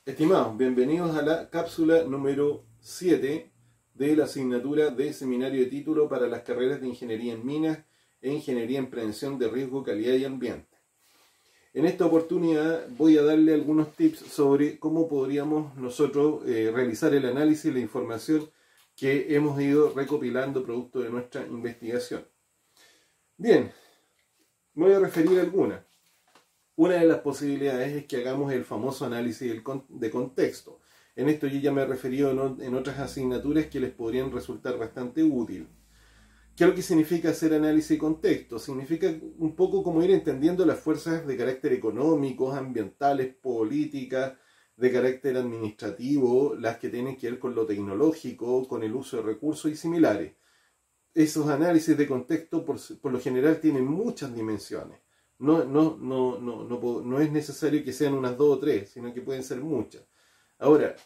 Estimados, bienvenidos a la cápsula número 7 de la asignatura de seminario de título para las carreras de Ingeniería en Minas e Ingeniería en Prevención de Riesgo, Calidad y Ambiente. En esta oportunidad voy a darle algunos tips sobre cómo podríamos nosotros realizar el análisis de la información que hemos ido recopilando producto de nuestra investigación. Bien, me voy a referir a algunas. Una de las posibilidades es que hagamos el famoso análisis de contexto. En esto yo ya me he referido en otras asignaturas que les podrían resultar bastante útil. ¿Qué es lo que significa hacer análisis de contexto? Significa un poco como ir entendiendo las fuerzas de carácter económico, ambientales, políticas, de carácter administrativo, las que tienen que ver con lo tecnológico, con el uso de recursos y similares. Esos análisis de contexto por lo general tienen muchas dimensiones. No es necesario que sean unas 2 o 3, sino que pueden ser muchas. Ahora,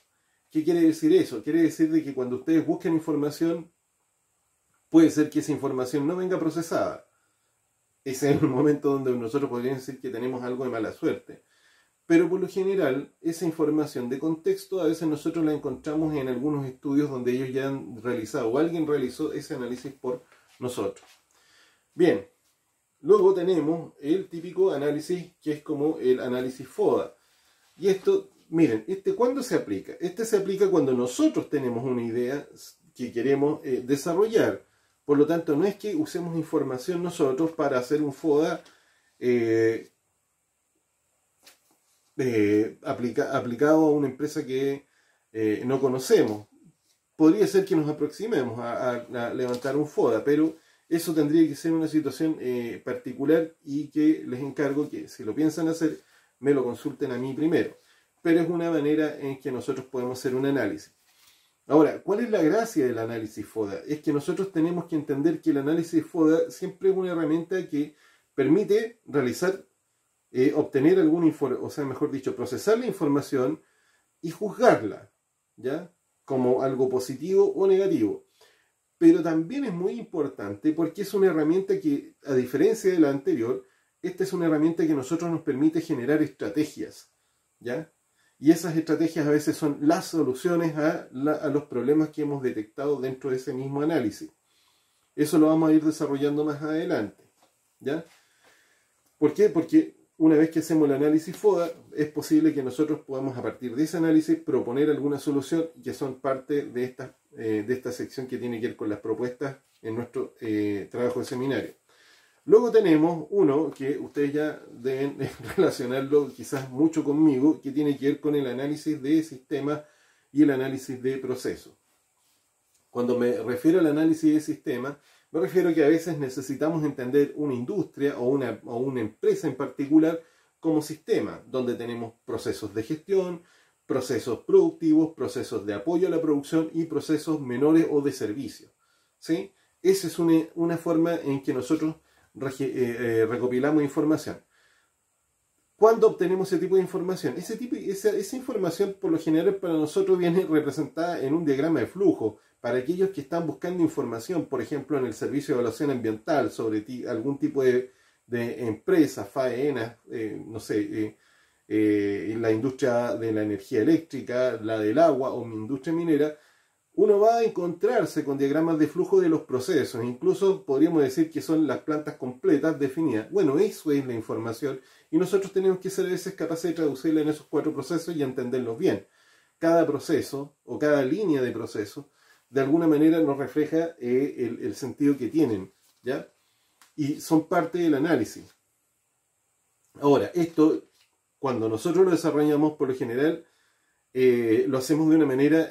¿qué quiere decir eso? Quiere decir de que cuando ustedes busquen información, puede ser que esa información no venga procesada. Ese es el momento donde nosotros podríamos decir que tenemos algo de mala suerte. Pero por lo general, esa información de contexto a veces nosotros la encontramos en algunos estudios donde ellos ya han realizado o alguien realizó ese análisis por nosotros. Bien. Luego tenemos el típico análisis que es como el análisis FODA. Y esto, miren, ¿cuándo se aplica? Este se aplica cuando nosotros tenemos una idea que queremos desarrollar. Por lo tanto, no es que usemos información nosotros para hacer un FODA aplicado a una empresa que no conocemos. Podría ser que nos aproximemos a levantar un FODA, pero eso tendría que ser una situación particular y que les encargo que si lo piensan hacer, me lo consulten a mí primero. Pero es una manera en que nosotros podemos hacer un análisis. Ahora, ¿cuál es la gracia del análisis FODA? Es que nosotros tenemos que entender que el análisis FODA siempre es una herramienta que permite realizar, obtener alguna información, o sea, mejor dicho, procesar la información y juzgarla, ¿ya? Como algo positivo o negativo. Pero también es muy importante porque es una herramienta que, a diferencia de la anterior, esta es una herramienta que a nosotros nos permite generar estrategias, ¿ya? Y esas estrategias a veces son las soluciones a los problemas que hemos detectado dentro de ese mismo análisis. Eso lo vamos a ir desarrollando más adelante, ¿ya? ¿Por qué? Porque una vez que hacemos el análisis FODA, es posible que nosotros podamos a partir de ese análisis proponer alguna solución que son parte de esta sección que tiene que ver con las propuestas en nuestro trabajo de seminario. Luego tenemos uno que ustedes ya deben relacionarlo quizás mucho conmigo, que tiene que ver con el análisis de sistemas y el análisis de procesos. Cuando me refiero al análisis de sistemas, me refiero a que a veces necesitamos entender una industria o una empresa en particular como sistema, donde tenemos procesos de gestión, procesos productivos, procesos de apoyo a la producción y procesos menores o de servicio, ¿sí? Esa es una forma en que nosotros recopilamos información. ¿Cuándo obtenemos ese tipo de información? Esa información por lo general para nosotros viene representada en un diagrama de flujo. Para aquellos que están buscando información, por ejemplo, en el servicio de evaluación ambiental sobre algún tipo de empresa, faenas, no sé, la industria de la energía eléctrica, la del agua o industria minera, uno va a encontrarse con diagramas de flujo de los procesos. Incluso podríamos decir que son las plantas completas definidas. Bueno, eso es la información y nosotros tenemos que ser a veces capaces de traducirla en esos 4 procesos y entenderlos bien. Cada proceso o cada línea de proceso de alguna manera nos refleja el sentido que tienen, ¿ya? Y son parte del análisis. Ahora, esto, cuando nosotros lo desarrollamos, por lo general, lo hacemos de una manera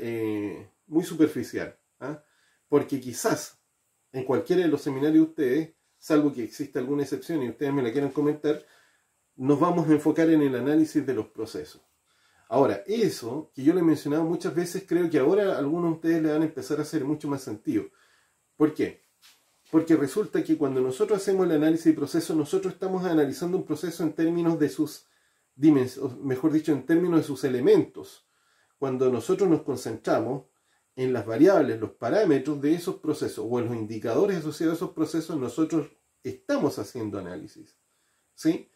muy superficial, ¿ah? Porque quizás en cualquiera de los seminarios de ustedes, salvo que exista alguna excepción y ustedes me la quieran comentar, nos vamos a enfocar en el análisis de los procesos. Ahora, eso que yo le he mencionado muchas veces, creo que ahora a algunos de ustedes le van a empezar a hacer mucho más sentido. ¿Por qué? Porque resulta que cuando nosotros hacemos el análisis de procesos, nosotros estamos analizando un proceso en términos de sus dimensiones, mejor dicho, en términos de sus elementos. Cuando nosotros nos concentramos en las variables, los parámetros de esos procesos o en los indicadores asociados a esos procesos, nosotros estamos haciendo análisis, ¿sí?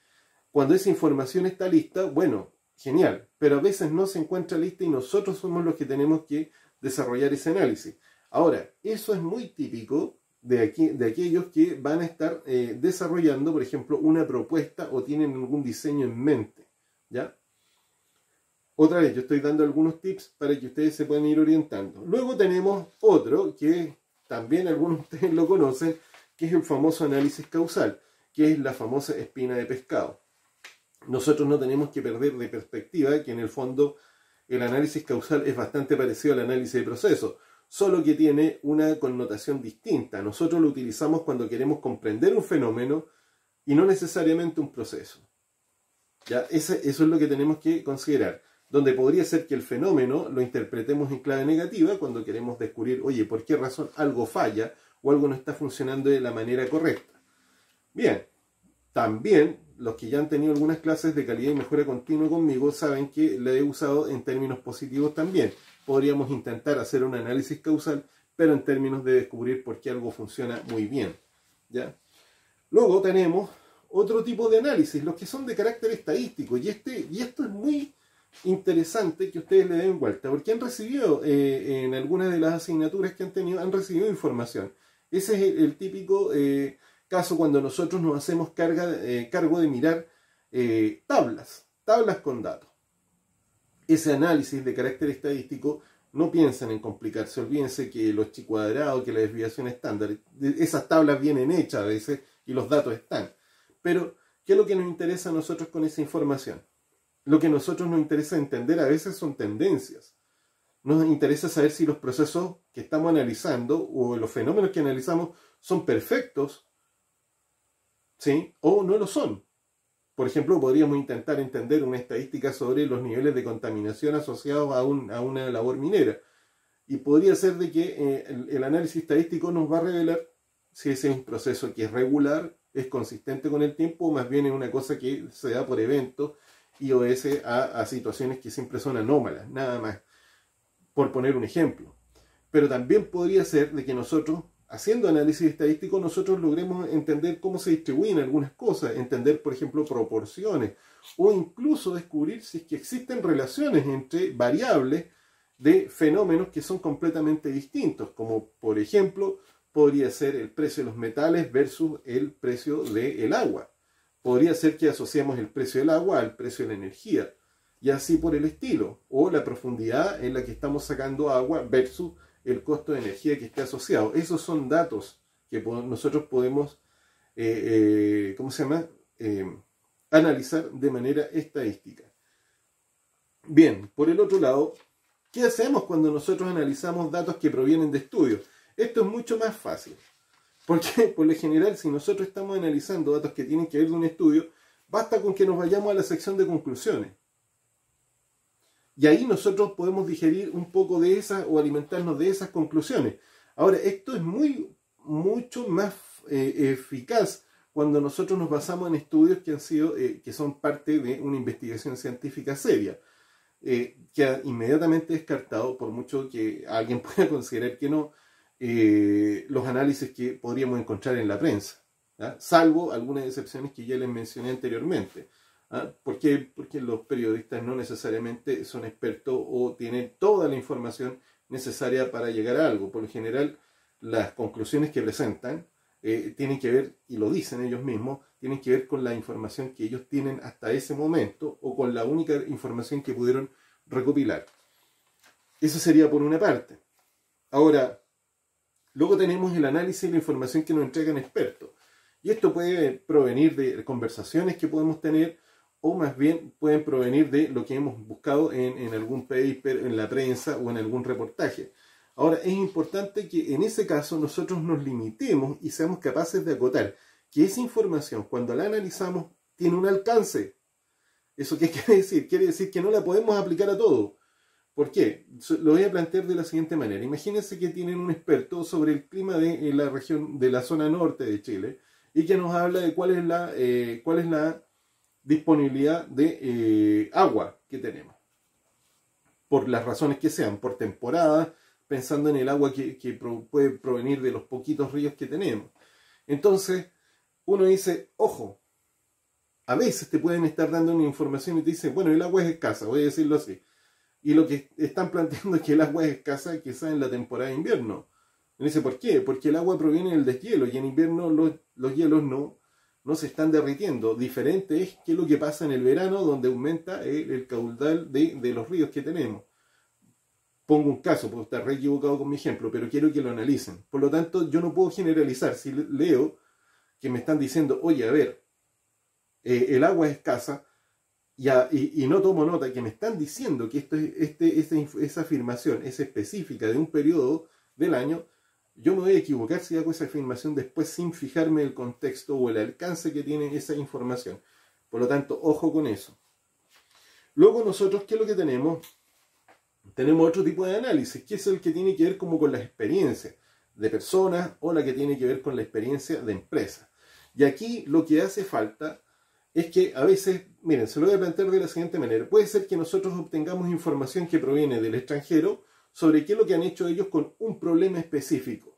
Cuando esa información está lista, bueno, genial, pero a veces no se encuentra lista y nosotros somos los que tenemos que desarrollar ese análisis. Ahora, eso es muy típico de aquellos que van a estar desarrollando, por ejemplo, una propuesta o tienen algún diseño en mente, ¿ya? Otra vez, yo estoy dando algunos tips para que ustedes se puedan ir orientando. Luego tenemos otro que también algunos de ustedes lo conocen, que es el famoso análisis causal, que es la famosa espina de pescado. Nosotros no tenemos que perder de perspectiva que en el fondo el análisis causal es bastante parecido al análisis de proceso, solo que tiene una connotación distinta. Nosotros lo utilizamos cuando queremos comprender un fenómeno y no necesariamente un proceso. ¿Ya? Eso es lo que tenemos que considerar. Donde podría ser que el fenómeno lo interpretemos en clave negativa cuando queremos descubrir, oye, ¿por qué razón algo falla o algo no está funcionando de la manera correcta? Bien, también los que ya han tenido algunas clases de calidad y mejora continua conmigo saben que la he usado en términos positivos también. Podríamos intentar hacer un análisis causal, pero en términos de descubrir por qué algo funciona muy bien, ¿ya? Luego tenemos otro tipo de análisis, los que son de carácter estadístico, y esto es muy interesante que ustedes le den vuelta, porque han recibido en algunas de las asignaturas que han tenido, han recibido información. Ese es el típico caso cuando nosotros nos hacemos cargo de mirar tablas con datos. Ese análisis de carácter estadístico, no piensen en complicarse, olvídense que los chi cuadrados, que la desviación estándar, esas tablas vienen hechas a veces y los datos están. Pero, ¿qué es lo que nos interesa a nosotros con esa información? Lo que a nosotros nos interesa entender a veces son tendencias. Nos interesa saber si los procesos que estamos analizando o los fenómenos que analizamos son perfectos, ¿sí? O no lo son. Por ejemplo, podríamos intentar entender una estadística sobre los niveles de contaminación asociados a una labor minera. Y podría ser de que el análisis estadístico nos va a revelar si ese es un proceso que es regular, es consistente con el tiempo, o más bien es una cosa que se da por eventos y obedece a situaciones que siempre son anómalas, nada más, por poner un ejemplo. Pero también podría ser de que nosotros, haciendo análisis estadístico, nosotros logremos entender cómo se distribuyen algunas cosas, entender, por ejemplo, proporciones, o incluso descubrir si es que existen relaciones entre variables de fenómenos que son completamente distintos, como por ejemplo, podría ser el precio de los metales versus el precio del agua. Podría ser que asociamos el precio del agua al precio de la energía, y así por el estilo, o la profundidad en la que estamos sacando agua versus el costo de energía que esté asociado. Esos son datos que nosotros podemos, analizar de manera estadística. Bien, por el otro lado, ¿qué hacemos cuando nosotros analizamos datos que provienen de estudios? Esto es mucho más fácil, porque por lo general, si nosotros estamos analizando datos que tienen que ver de un estudio, basta con que nos vayamos a la sección de conclusiones. Y ahí nosotros podemos digerir un poco de esas o alimentarnos de esas conclusiones. Ahora, esto es mucho más eficaz cuando nosotros nos basamos en estudios que han sido, que son parte de una investigación científica seria, que inmediatamente descartado, por mucho que alguien pueda considerar que no, los análisis que podríamos encontrar en la prensa, ¿ya? Salvo algunas excepciones que ya les mencioné anteriormente. ¿Por qué? Porque los periodistas no necesariamente son expertos o tienen toda la información necesaria para llegar a algo. Por lo general, las conclusiones que presentan tienen que ver, y lo dicen ellos mismos, tienen que ver con la información que ellos tienen hasta ese momento o con la única información que pudieron recopilar. Eso sería por una parte. Ahora, luego tenemos el análisis de la información que nos entregan expertos. Y esto puede provenir de conversaciones que podemos tener, o más bien pueden provenir de lo que hemos buscado en algún paper, en la prensa o en algún reportaje. Ahora, es importante que en ese caso nosotros nos limitemos y seamos capaces de acotar que esa información, cuando la analizamos, tiene un alcance. ¿Eso qué quiere decir? Quiere decir que no la podemos aplicar a todo. ¿Por qué? Lo voy a plantear de la siguiente manera. Imagínense que tienen un experto sobre el clima de la región, de la zona norte de Chile, y que nos habla de cuál es la disponibilidad de agua que tenemos, por las razones que sean, por temporada, pensando en el agua que puede provenir de los poquitos ríos que tenemos. Entonces, uno dice, ojo, a veces te pueden estar dando una información y te dicen, bueno, el agua es escasa, voy a decirlo así. Y lo que están planteando es que el agua es escasa quizás en la temporada de invierno. Y dice, ¿por qué? Porque el agua proviene del deshielo y en invierno los hielos no se están derritiendo. Diferente es que lo que pasa en el verano, donde aumenta el caudal de los ríos que tenemos. Pongo un caso, puedo estar re equivocado con mi ejemplo, pero quiero que lo analicen. Por lo tanto, yo no puedo generalizar. Si leo que me están diciendo, oye, a ver, el agua es escasa, y no tomo nota que me están diciendo que esa afirmación es específica de un periodo del año, yo me voy a equivocar si hago esa afirmación después sin fijarme el contexto o el alcance que tiene esa información. Por lo tanto, ojo con eso. Luego nosotros, ¿qué es lo que tenemos? Tenemos otro tipo de análisis, que es el que tiene que ver como con las experiencias de personas o la que tiene que ver con la experiencia de empresas. Y aquí lo que hace falta es que a veces, miren, se lo voy a plantear de la siguiente manera. Puede ser que nosotros obtengamos información que proviene del extranjero sobre qué es lo que han hecho ellos con un problema específico,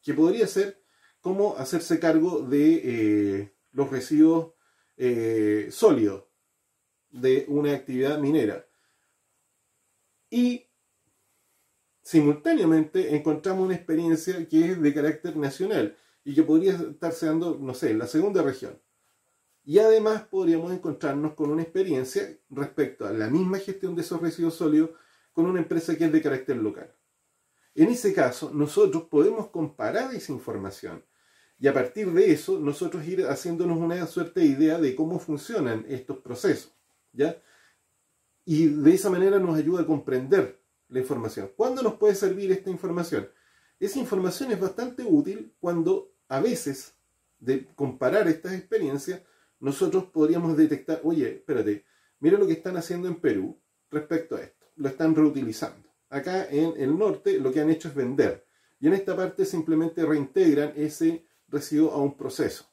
que podría ser cómo hacerse cargo de los residuos sólidos de una actividad minera. Y simultáneamente encontramos una experiencia que es de carácter nacional y que podría estarse dando, no sé, en la segunda región. Y además podríamos encontrarnos con una experiencia respecto a la misma gestión de esos residuos sólidos con una empresa que es de carácter local. En ese caso, nosotros podemos comparar esa información y a partir de eso, nosotros ir haciéndonos una suerte de idea de cómo funcionan estos procesos, ¿ya? Y de esa manera nos ayuda a comprender la información. ¿Cuándo nos puede servir esta información? Esa información es bastante útil cuando a veces de comparar estas experiencias nosotros podríamos detectar, oye, espérate, mira lo que están haciendo en Perú respecto a esto, lo están reutilizando. Acá en el norte lo que han hecho es vender y en esta parte simplemente reintegran ese residuo a un proceso.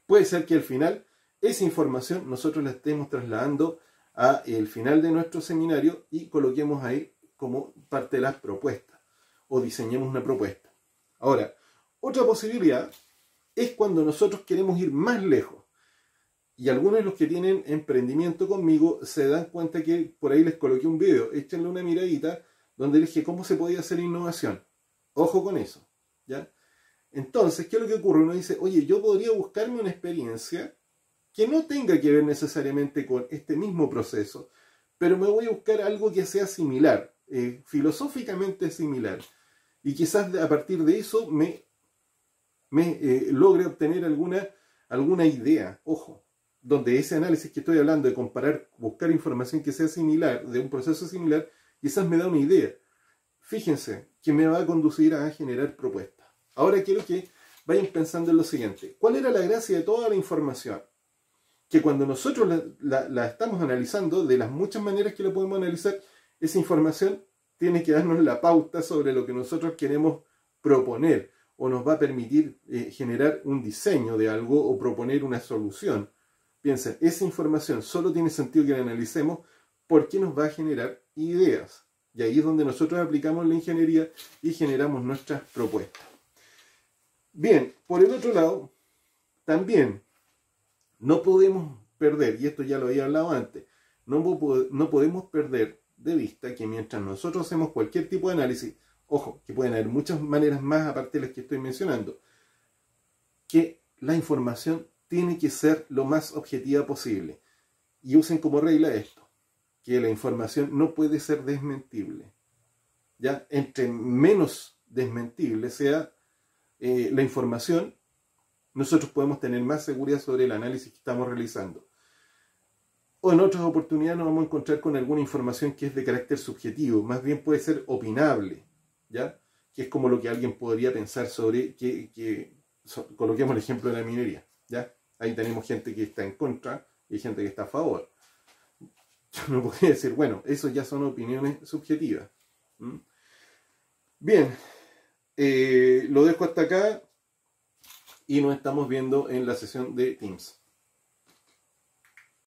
Puede ser que al final esa información nosotros la estemos trasladando al final de nuestro seminario y coloquemos ahí como parte de las propuestas o diseñemos una propuesta. Ahora, otra posibilidad es cuando nosotros queremos ir más lejos. Y algunos de los que tienen emprendimiento conmigo se dan cuenta que por ahí les coloqué un video, échenle una miradita donde les dije cómo se podía hacer innovación. Ojo con eso, ¿ya? Entonces, ¿qué es lo que ocurre? Uno dice, oye, yo podría buscarme una experiencia que no tenga que ver necesariamente con este mismo proceso, pero me voy a buscar algo que sea similar, filosóficamente similar. Y quizás a partir de eso me logre obtener alguna idea, ojo, donde ese análisis que estoy hablando de comparar, buscar información que sea similar, de un proceso similar, quizás me da una idea. Fíjense que me va a conducir a generar propuestas. Ahora quiero que vayan pensando en lo siguiente. ¿Cuál era la gracia de toda la información? Que cuando nosotros la estamos analizando, de las muchas maneras que la podemos analizar, esa información tiene que darnos la pauta sobre lo que nosotros queremos proponer o nos va a permitir generar un diseño de algo o proponer una solución. Piensen, esa información solo tiene sentido que la analicemos porque nos va a generar ideas. Y ahí es donde nosotros aplicamos la ingeniería y generamos nuestras propuestas. Bien, por el otro lado, también no podemos perder, y esto ya lo había hablado antes, no podemos perder de vista que mientras nosotros hacemos cualquier tipo de análisis, ojo, que pueden haber muchas maneras más aparte de las que estoy mencionando, que la información tiene que ser lo más objetiva posible. Y usen como regla esto, que la información no puede ser desmentible. ¿Ya? Entre menos desmentible sea la información, nosotros podemos tener más seguridad sobre el análisis que estamos realizando. O en otras oportunidades nos vamos a encontrar con alguna información que es de carácter subjetivo, más bien puede ser opinable, ¿ya? Que es como lo que alguien podría pensar sobre coloquemos el ejemplo de la minería, ¿ya? Ahí tenemos gente que está en contra y gente que está a favor. Yo no podría decir, bueno, eso ya son opiniones subjetivas. Bien, lo dejo hasta acá y nos estamos viendo en la sesión de Teams.